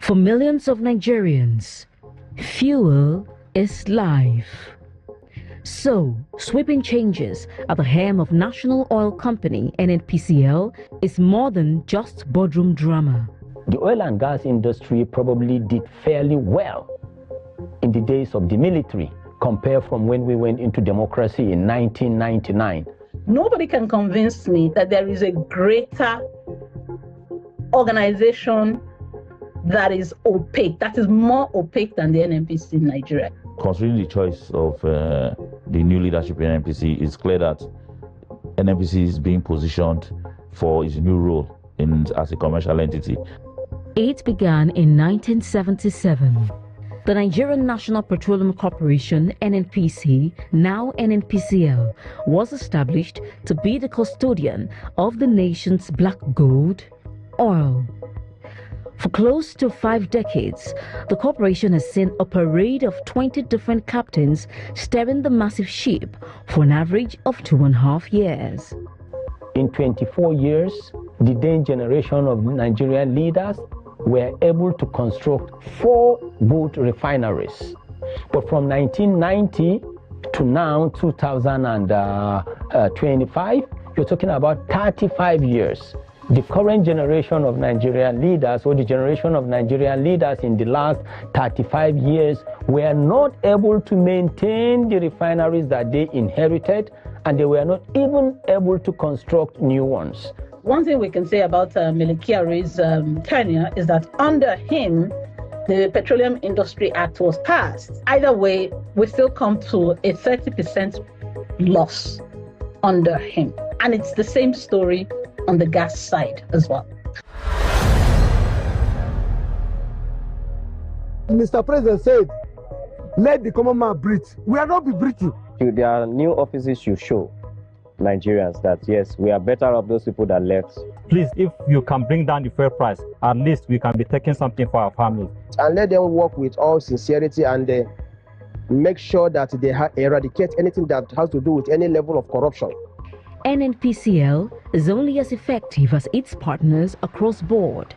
For millions of Nigerians, fuel is life. So, sweeping changes at the helm of National Oil Company NNPCL is more than just boardroom drama. The oil and gas industry probably did fairly well in the days of the military compared from when we went into democracy in 1999. Nobody can convince me that there is a greater organization that is opaque, that is more opaque than the NNPC in Nigeria. Considering the choice of the new leadership in NNPC, it's clear that NNPC is being positioned for its new role as a commercial entity. It began in 1977. The Nigerian National Petroleum Corporation, NNPC, now NNPCL, was established to be the custodian of the nation's black gold, oil. For close to 5 decades, the corporation has seen a parade of 20 different captains steering the massive ship for an average of 2.5 years. In 24 years, the then generation of Nigerian leaders were able to construct 4 good refineries. But from 1990 to now, 2025, you're talking about 35 years. The current generation of Nigerian leaders, or the generation of Nigerian leaders in the last 35 years, were not able to maintain the refineries that they inherited, and they were not even able to construct new ones. One thing we can say about Mele Kyari's tenure is that under him, the Petroleum Industry Act was passed. Either way, we still come to a 30% loss under him. And it's the same story on the gas side as well. Mr. President said, let the common man breathe. We are not be breathing. There are new offices you show Nigerians that yes, we are better off those people that left. Please, if you can bring down the fuel price, at least we can be taking something for our families. And let them work with all sincerity and make sure that they eradicate anything that has to do with any level of corruption. NNPCL is only as effective as its partners across board.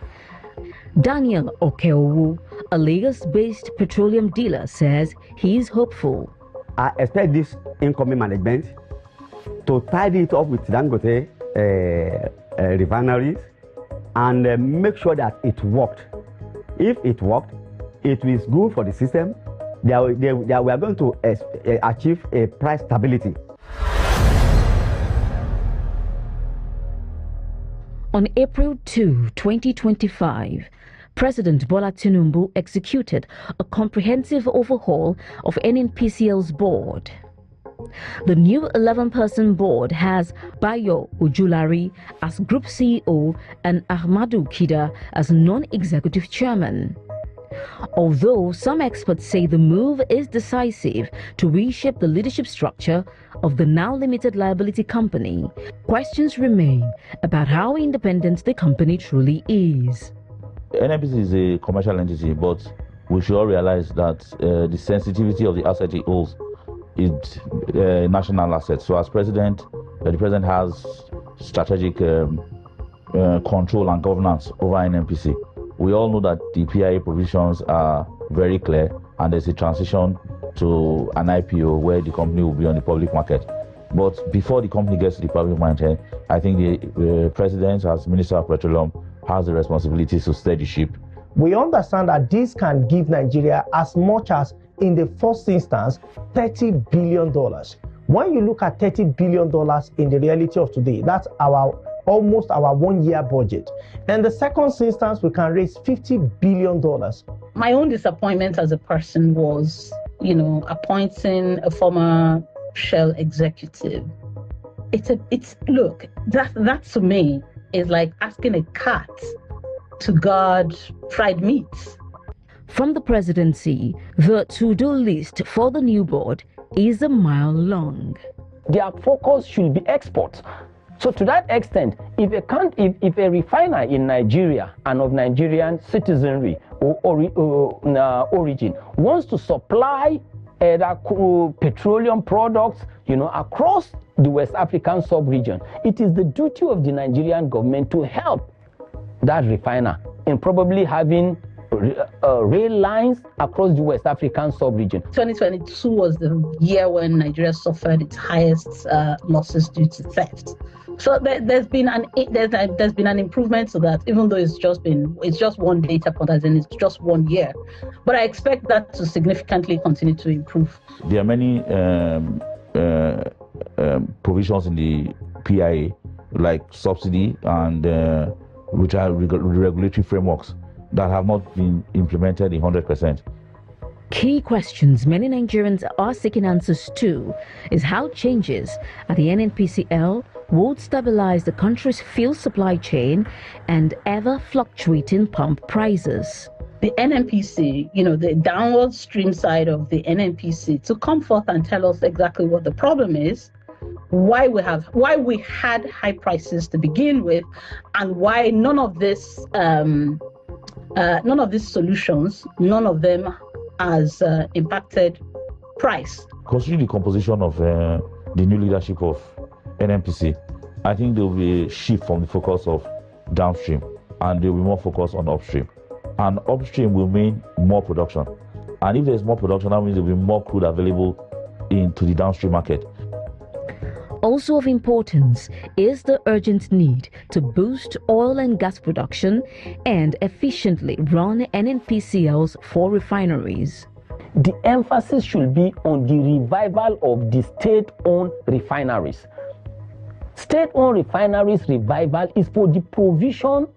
Daniel Okeowu, a Lagos-based petroleum dealer, says he is hopeful. I expect this incoming management to tidy it up with Dangote refineries and make sure that it worked. If it worked, it is good for the system. We are going to achieve a price stability. On April 2, 2025, President Bola Tinubu executed a comprehensive overhaul of NNPCL's board. The new 11-person board has Bayo Ojulari as Group CEO and Ahmadu Kida as non-executive chairman. Although some experts say the move is decisive to reshape the leadership structure of the now limited liability company, questions remain about how independent the company truly is. NNPC is a commercial entity, but we should all realize that the sensitivity of the asset it holds is a national asset. So as president, the president has strategic control and governance over NNPC. We all know that the PIA provisions are very clear, and there's a transition to an IPO where the company will be on the public market. But before the company gets to the public market, I think the president, as Minister of Petroleum, has the responsibility to steer the ship. We understand that this can give Nigeria as much as, in the first instance, $30 billion. When you look at $30 billion in the reality of today, that's almost our 1-year budget. In the second instance, we can raise $50 billion. My own disappointment as a person was, appointing a former Shell executive. Look, that to me is like asking a cat to guard fried meats. From the presidency, the to-do list for the new board is a mile long. Their focus should be exports. So to that extent, if a refiner in Nigeria and of Nigerian citizenry or origin wants to supply petroleum products, across the West African sub-region, it is the duty of the Nigerian government to help that refiner in probably having rail lines across the West African sub-region. 2022 was the year when Nigeria suffered its highest losses due to theft. So there's been an improvement to that, even though it's just one data point, as in it's just 1 year. But I expect that to significantly continue to improve. There are many provisions in the PIA, like subsidy and which are regulatory frameworks that have not been implemented in 100%. Key questions many Nigerians are seeking answers to is how changes at the NNPCL would stabilize the country's fuel supply chain and ever-fluctuating pump prices. The NNPC, the downward stream side of the NNPC, to come forth and tell us exactly what the problem is, why we had high prices to begin with, and why none of these solutions, none of them has impacted price. Considering the composition of the new leadership of NNPC, I think there will be a shift from the focus of downstream, and there will be more focus on upstream. And upstream will mean more production. And if there's more production, that means there will be more crude available into the downstream market. Also of importance is the urgent need to boost oil and gas production and efficiently run NNPCL's 4 refineries. The emphasis should be on the revival of the state-owned refineries. State-owned refineries revival is for the provision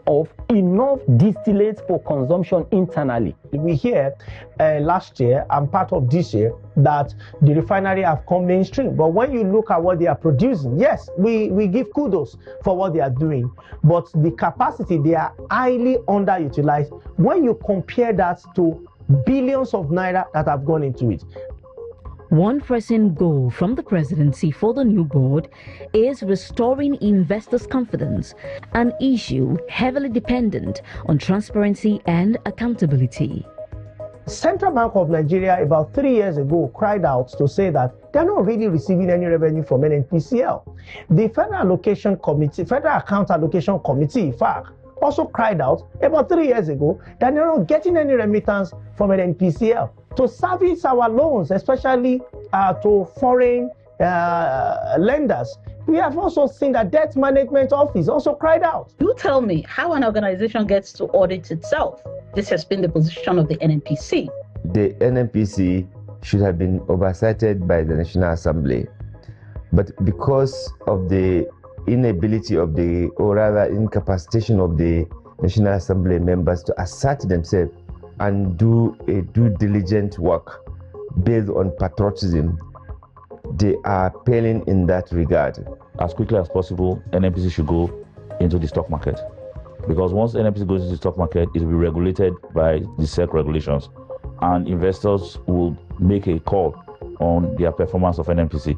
of enough distillates for consumption internally. We hear last year and part of this year that the refinery have come mainstream. But when you look at what they are producing, yes, we give kudos for what they are doing. But the capacity, they are highly underutilized when you compare that to billions of naira that have gone into it. One pressing goal from the presidency for the new board is restoring investors' confidence, an issue heavily dependent on transparency and accountability. Central Bank of Nigeria about 3 years ago cried out to say that they're not really receiving any revenue from NNPCL. The Federal Account Allocation Committee, FAC, also cried out about 3 years ago that they're not getting any remittance from NNPCL to service our loans, especially to foreign lenders. We have also seen that Debt Management Office also cried out. You tell me how an organization gets to audit itself. This has been the position of the NNPC. The NNPC should have been oversighted by the National Assembly, but because of the inability of or rather incapacitation of the National Assembly members to assert themselves and do a due diligent work based on patriotism, they are failing in that regard. As quickly as possible, NNPC should go into the stock market. Because once NNPC goes into the stock market, it will be regulated by the SEC regulations, and investors will make a call on their performance of NNPC.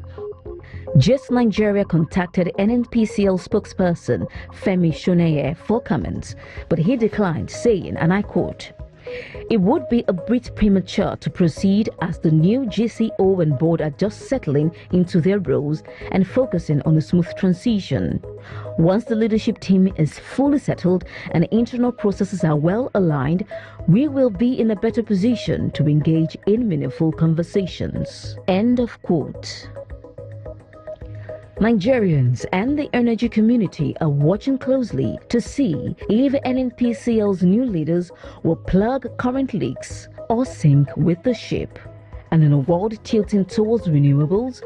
Just Nigeria contacted NNPCL spokesperson Femi Shoneye for comments, but he declined, saying, and I quote, "It would be a bit premature to proceed as the new GCO and board are just settling into their roles and focusing on a smooth transition. Once the leadership team is fully settled and internal processes are well aligned, we will be in a better position to engage in meaningful conversations." End of quote. Nigerians and the energy community are watching closely to see if NNPCL's new leaders will plug current leaks or sink with the ship. And in a world tilting towards renewables,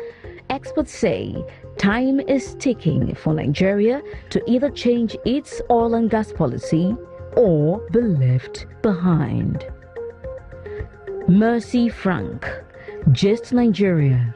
experts say time is ticking for Nigeria to either change its oil and gas policy or be left behind. Mercy Frank, Just Nigeria.